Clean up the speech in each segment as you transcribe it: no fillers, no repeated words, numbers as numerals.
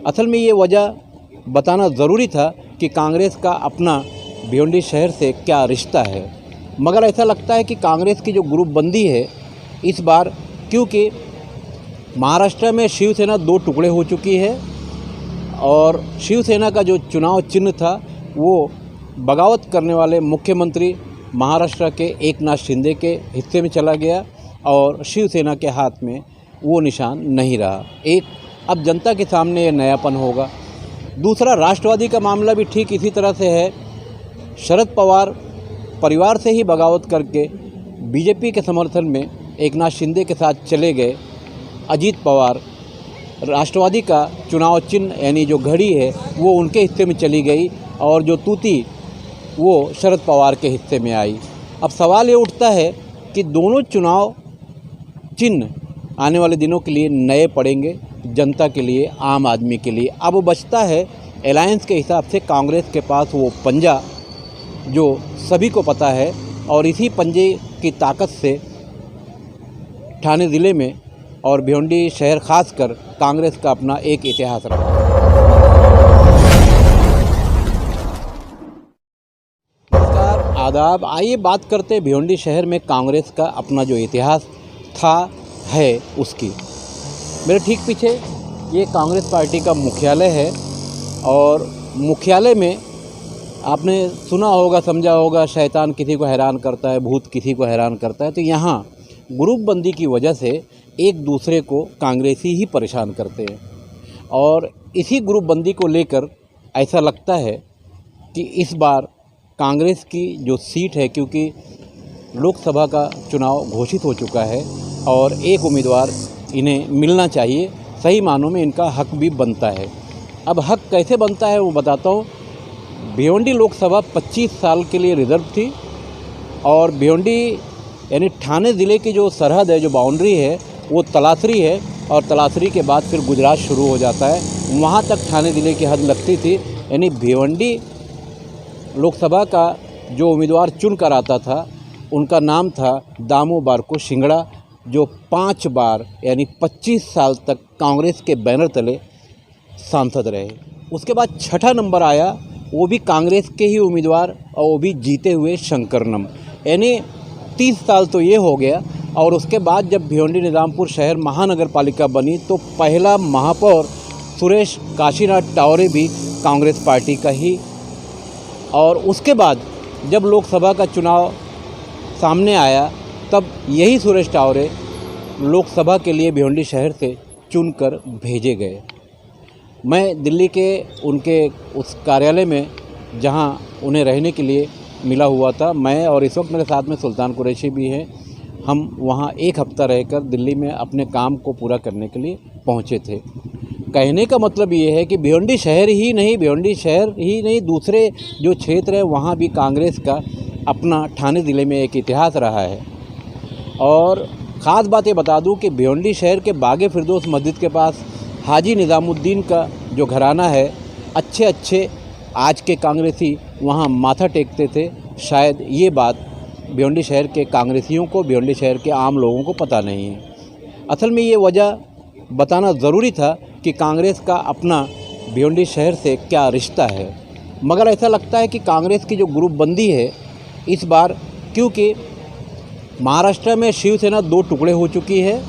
असल में ये वजह बताना ज़रूरी था कि कांग्रेस का अपना भिवंडी शहर से क्या रिश्ता है। मगर ऐसा लगता है कि कांग्रेस की जो ग्रुपबंदी है इस बार, क्योंकि महाराष्ट्र में शिवसेना दो टुकड़े हो चुकी है और शिवसेना का जो चुनाव चिन्ह था वो बगावत करने वाले मुख्यमंत्री महाराष्ट्र के एकनाथ शिंदे के हिस्से में चला गया और शिवसेना के हाथ में वो निशान नहीं रहा। एक अब जनता के सामने ये नयापन होगा। दूसरा, राष्ट्रवादी का मामला भी ठीक इसी तरह से है। शरद पवार परिवार से ही बगावत करके बीजेपी के समर्थन में एकनाथ शिंदे के साथ चले गए। अजीत पवार, राष्ट्रवादी का चुनाव चिन्ह यानी जो घड़ी है वो उनके हिस्से में चली गई और जो तूती वो शरद पवार के हिस्से में आई। अब सवाल ये उठता है कि दोनों चुनाव चिन्ह आने वाले दिनों के लिए नए पड़ेंगे, जनता के लिए, आम आदमी के लिए। अब बचता है अलायंस के हिसाब से कांग्रेस के पास वो पंजा जो सभी को पता है और इसी पंजे की ताकत से ठाणे ज़िले में और भिवंडी शहर खासकर कांग्रेस का अपना एक इतिहास रहा। नमस्कार, आदाब। आइए बात करते हैं भिवंडी शहर में कांग्रेस का अपना जो इतिहास था है उसकी। मेरे ठीक पीछे ये कांग्रेस पार्टी का मुख्यालय है और मुख्यालय में आपने सुना होगा, समझा होगा, शैतान किसी को हैरान करता है, भूत किसी को हैरान करता है। तो यहाँ ग्रुपबंदी की वजह से एक दूसरे को कांग्रेसी ही परेशान करते हैं और इसी ग्रुपबंदी को लेकर ऐसा लगता है कि इस बार कांग्रेस की जो सीट है, क्योंकि लोकसभा का चुनाव घोषित हो चुका है और एक उम्मीदवार इन्हें मिलना चाहिए, सही मानों में इनका हक भी बनता है। अब हक कैसे बनता है वो बताता हूँ। भिवंडी लोकसभा 25 साल के लिए रिजर्व थी और भिवंडी यानी ठाणे ज़िले की जो सरहद है, जो बाउंड्री है, वो तलासरी है और तलासरी के बाद फिर गुजरात शुरू हो जाता है। वहाँ तक ठाणे ज़िले की हद लगती थी। यानी भिवंडी लोकसभा का जो उम्मीदवार चुन कर आता था उनका नाम था दामू बारको शिंगड़ा, जो 5 बार यानी 25 साल तक कांग्रेस के बैनर तले सांसद रहे। उसके बाद छठा नंबर आया, वो भी कांग्रेस के ही उम्मीदवार और वो भी जीते हुए शंकरनम, यानी 30 साल तो ये हो गया। और उसके बाद जब भिवंडी निजामपुर शहर महानगर पालिका बनी तो पहला महापौर सुरेश काशीनाथ टावरे भी कांग्रेस पार्टी का ही। और उसके बाद जब लोकसभा का चुनाव सामने आया तब यही सुरेश टावरे लोकसभा के लिए भिवंडी शहर से चुनकर भेजे गए। मैं दिल्ली के उनके उस कार्यालय में जहां उन्हें रहने के लिए मिला हुआ था, मैं और इस वक्त मेरे साथ में सुल्तान कुरैशी भी हैं। हम वहां 1 हफ्ता रहकर दिल्ली में अपने काम को पूरा करने के लिए पहुंचे थे। कहने का मतलब ये है कि भिवंडी शहर ही नहीं, दूसरे जो क्षेत्र है वहाँ भी कांग्रेस का अपना ठाणे ज़िले में एक इतिहास रहा है। और ख़ास बात ये बता दूं कि भिवंडी शहर के बागे फिरदौस मस्जिद के पास हाजी निज़ामुद्दीन का जो घराना है, अच्छे आज के कांग्रेसी वहाँ माथा टेकते थे। शायद ये बात भिवंडी शहर के कांग्रेसियों को, भिवंडी शहर के आम लोगों को पता नहीं है। असल में ये वजह बताना ज़रूरी था कि कांग्रेस का अपना भिवंडी शहर से क्या रिश्ता है। मगर ऐसा लगता है कि कांग्रेस की जो ग्रुपबंदी है इस बार, क्योंकि महाराष्ट्र में शिवसेना दो टुकड़े हो चुकी है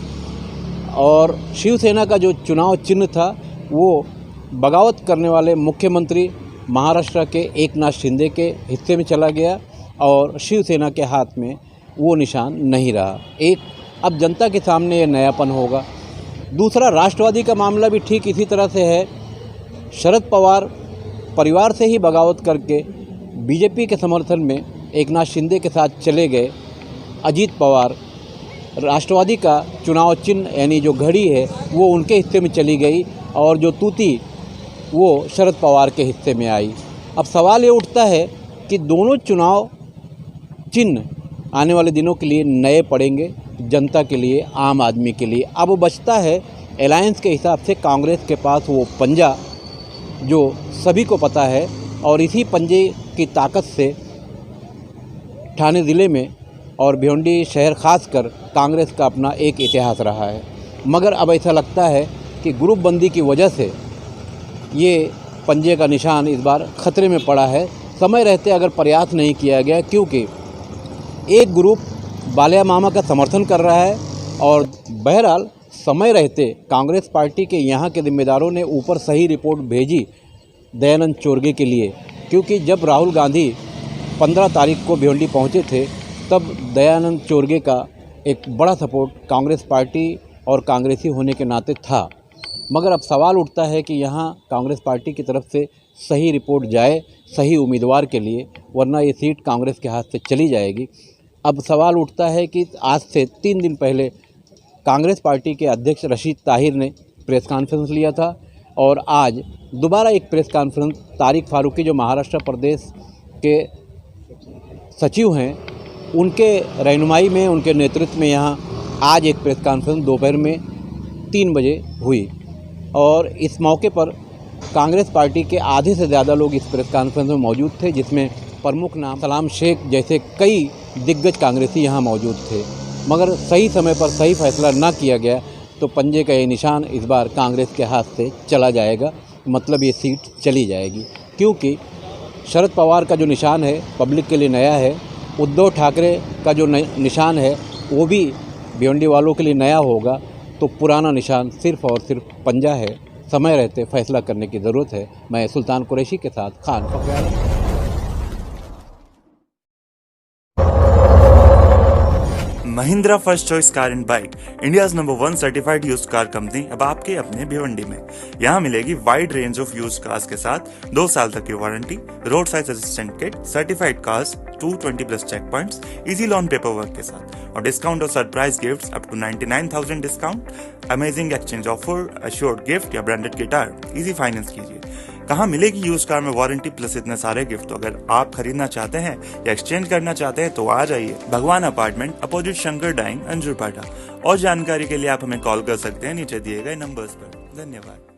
और शिवसेना का जो चुनाव चिन्ह था वो बगावत करने वाले मुख्यमंत्री महाराष्ट्र के एकनाथ शिंदे के हिस्से में चला गया और शिवसेना के हाथ में वो निशान नहीं रहा। एक अब जनता के सामने ये नयापन होगा। दूसरा, राष्ट्रवादी का मामला भी ठीक इसी तरह से है। शरद पवार परिवार से ही बगावत करके बीजेपी के समर्थन में एकनाथ शिंदे के साथ चले गए। अजीत पवार, राष्ट्रवादी का चुनाव चिन्ह यानी जो घड़ी है वो उनके हिस्से में चली गई और जो तूती वो शरद पवार के हिस्से में आई। अब सवाल ये उठता है कि दोनों चुनाव चिन्ह आने वाले दिनों के लिए नए पड़ेंगे, जनता के लिए, आम आदमी के लिए। अब बचता है अलायंस के हिसाब से कांग्रेस के पास वो पंजा जो सभी को पता है और इसी पंजे की ताकत से ठाणे ज़िले में और भिवंडी शहर खासकर कांग्रेस का अपना एक इतिहास रहा है। मगर अब ऐसा लगता है कि ग्रुपबंदी की वजह से ये पंजे का निशान इस बार खतरे में पड़ा है समय रहते अगर प्रयास नहीं किया गया, क्योंकि एक ग्रुप बालिया मामा का समर्थन कर रहा है और बहरहाल समय रहते कांग्रेस पार्टी के यहाँ के जिम्मेदारों ने ऊपर सही रिपोर्ट भेजी दयानंद चोरगे के लिए, क्योंकि जब राहुल गांधी 15 तारीख को भिवंडी पहुँचे थे तब दयानंद चोरगे का एक बड़ा सपोर्ट कांग्रेस पार्टी और कांग्रेसी होने के नाते था। मगर अब सवाल उठता है कि यहाँ कांग्रेस पार्टी की तरफ से सही रिपोर्ट जाए सही उम्मीदवार के लिए, वरना ये सीट कांग्रेस के हाथ से चली जाएगी। अब सवाल उठता है कि आज से 3 दिन पहले कांग्रेस पार्टी के अध्यक्ष रशीद ताहिर ने प्रेस कॉन्फ्रेंस लिया था और आज दोबारा एक प्रेस कॉन्फ्रेंस तारिक फारूकी जो महाराष्ट्र प्रदेश के सचिव हैं उनके रहनुमाई में, उनके नेतृत्व में यहाँ आज एक प्रेस कॉन्फ्रेंस दोपहर में 3 बजे हुई और इस मौके पर कांग्रेस पार्टी के आधे से ज़्यादा लोग इस प्रेस कॉन्फ्रेंस में मौजूद थे, जिसमें प्रमुख नाम सलाम शेख जैसे कई दिग्गज कांग्रेसी यहाँ मौजूद थे। मगर सही समय पर सही फैसला ना किया गया तो पंजे का ये निशान इस बार कांग्रेस के हाथ से चला जाएगा, मतलब ये सीट चली जाएगी। क्योंकि शरद पवार का जो निशान है पब्लिक के लिए नया है, उद्धव ठाकरे का जो निशान है वो भी भिवंडी वालों के लिए नया होगा, तो पुराना निशान सिर्फ़ और सिर्फ पंजा है। समय रहते फैसला करने की ज़रूरत है। मैं सुल्तान कुरैशी के साथ खान पकवाड़ा। Mahindra first choice car and bike, India's number 1 certified used car company अब आपके अपने भिवंडी में। यहाँ मिलेगी wide range of used cars के साथ 2 साल तक की warranty, road side assistant kit, certified cars, 220+ check points, easy loan paper work के साथ और डिस्काउंट और surprise gifts up to 99,000 discount, amazing exchange offer, assured gift या ब्रांडेड गिटार, इजी फाइनेंस कीजिए। कहाँ मिलेगी यूज कार में वारंटी प्लस इतने सारे गिफ्ट? तो अगर आप खरीदना चाहते हैं या एक्सचेंज करना चाहते हैं तो आ जाइए भगवान अपार्टमेंट, अपोजिट शंकर डाइंग, अंजुरपाटा। और जानकारी के लिए आप हमें कॉल कर सकते हैं नीचे दिए गए नंबर्स पर। धन्यवाद।